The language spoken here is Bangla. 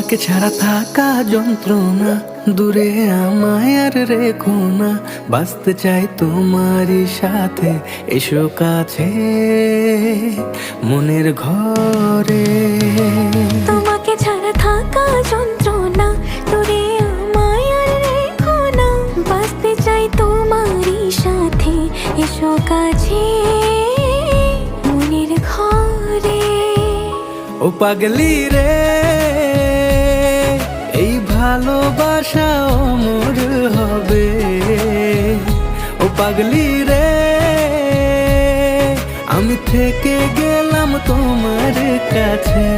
তোমাকে ছাড়া থাকা যন্ত্রণা, দূরে আমায় আর রেখো না। বাঁচতে চাই তোমারই সাথে, এসো কাছে মনের ঘরে। তোমাকে ছাড়া থাকা যন্ত্রণা, দূরে আমায় আর রেখো না। বাঁচতে চাই তোমারই সাথে, এসো কাছে মনের ঘরে। ও পাগলি রে, এই ভালোবাসা অমর হবে। ও পাগলি রে, আমি থেকে গেলাম তোমার কাছে।